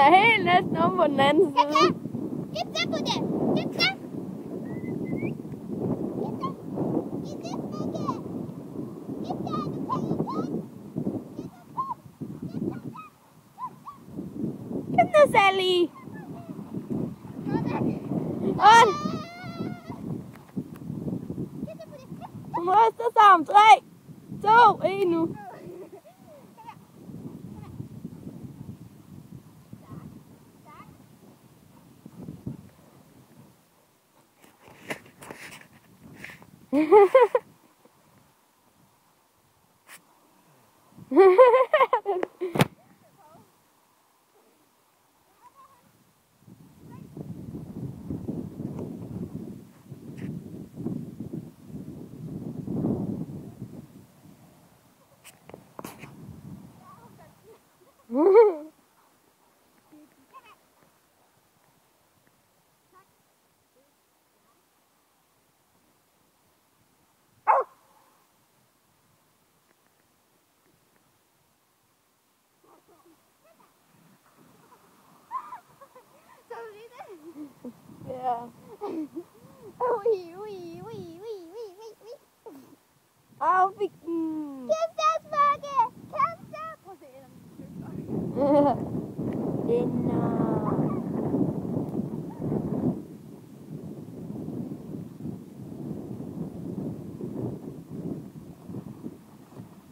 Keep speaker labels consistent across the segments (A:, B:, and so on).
A: er helt næsten om på den anden side.
B: Get der på det. Get der.
A: Kom nu, Sally. On. Du må stå sammen. 3, 2, 1 nu. Ja. Au, fik den.
B: Geburtstagsmærke! Cancer! Prøv at se,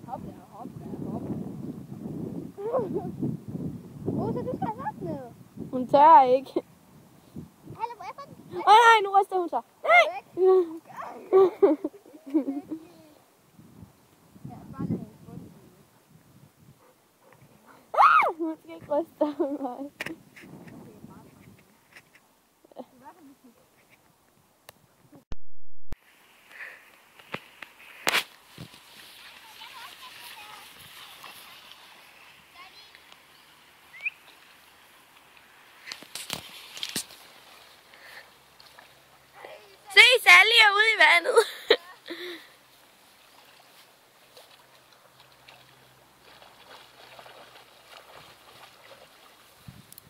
B: Hop der. Rosa, du skal op ned.
A: Hun tør ikke.
B: Hallo, hvor er for den?
A: Nej, nu ryster hun sig. Nej! Hun skal ikke ryste mig. Se, Sally er ude i vandet.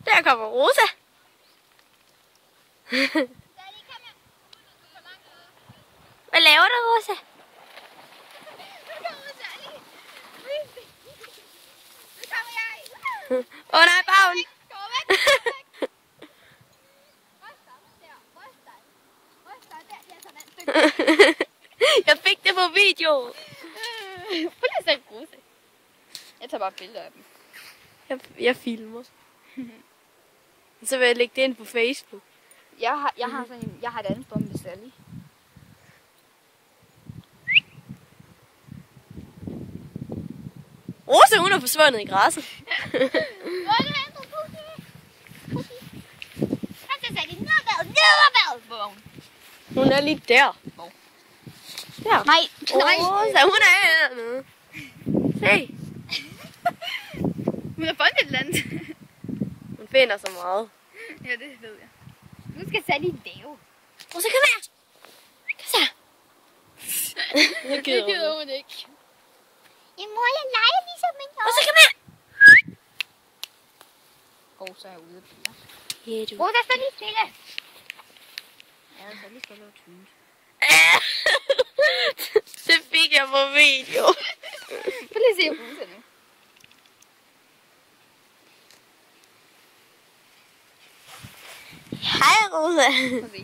A: Der kommer Rosa. Hvad laver du, Rosa? Åh nej, Bagn. Jeg fik det på video.
B: Prøv lige at se Rosa. Jeg tager bare billeder af dem.
A: Jeg filmer. Så vil jeg lægge det ind på Facebook.
B: Jeg har et andet storm med Sally.
A: Rosa, hun er forsvundet i græsset.
B: Hvor er det andet? Han skal Sally ned.
A: Hun er lige der.
B: Hvor?
A: Der.
B: Nej.
A: Rosa, hun er hernede. Se.
B: Hun har fundet et eller andet.
A: Hun finder så meget.
B: Ja, det ved jeg. Nu skal Sally lave.
A: Rosa, kom her. Kom så. Det
B: gider hun ikke. Mor, jeg leger ligesom en hår.
A: Rosa, kom her.
B: Så er jeg ude af biler.
A: Ja, du.
B: Rosa, stå lige stille. Ja, Sally skal lave tynt.
A: Det fik jeg på video.
B: Prøv lige at se Rosa nu.
A: Hej, Rosa.
B: Prøv at se.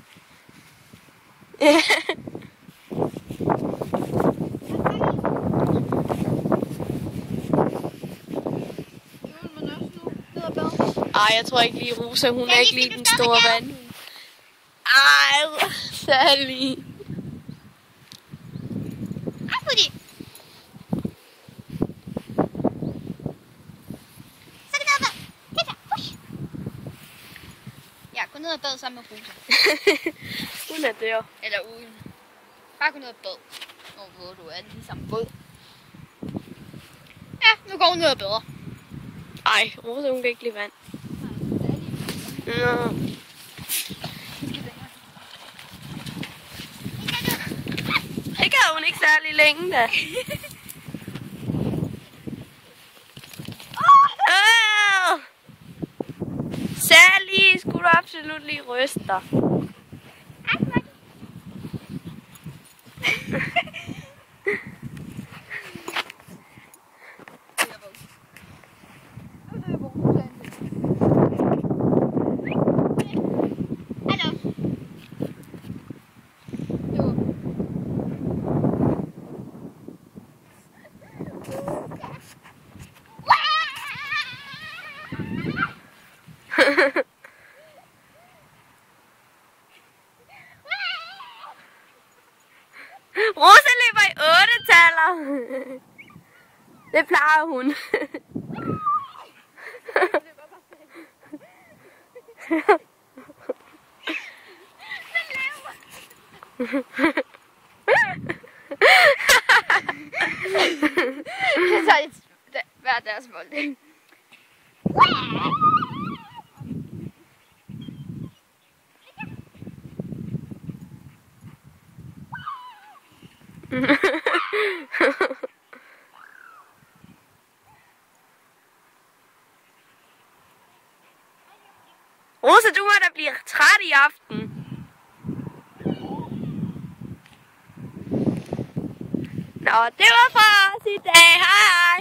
A: Ej, jeg tror ikke lige Rosa, hun er ikke lige den store vand. Ej, Sally.
B: Ja, gå ned og bad sammen med Rosa.
A: Hun er der.
B: Eller uden. Bare gå ned og bad. Hvor du er ligesom båd. Ja, nu går hun ned og bader.
A: Ej, Rosa, hun kan ikke lide vand. Nå. Det kan hun ikke særlig længe, da. absolut lige ryster. Rosa løber i 8-taller. Det plejer hun.
B: Så er det hver deres mål.
A: Rosa, du må da blive træt i aften. Nå, det var fra os i dag. Hej.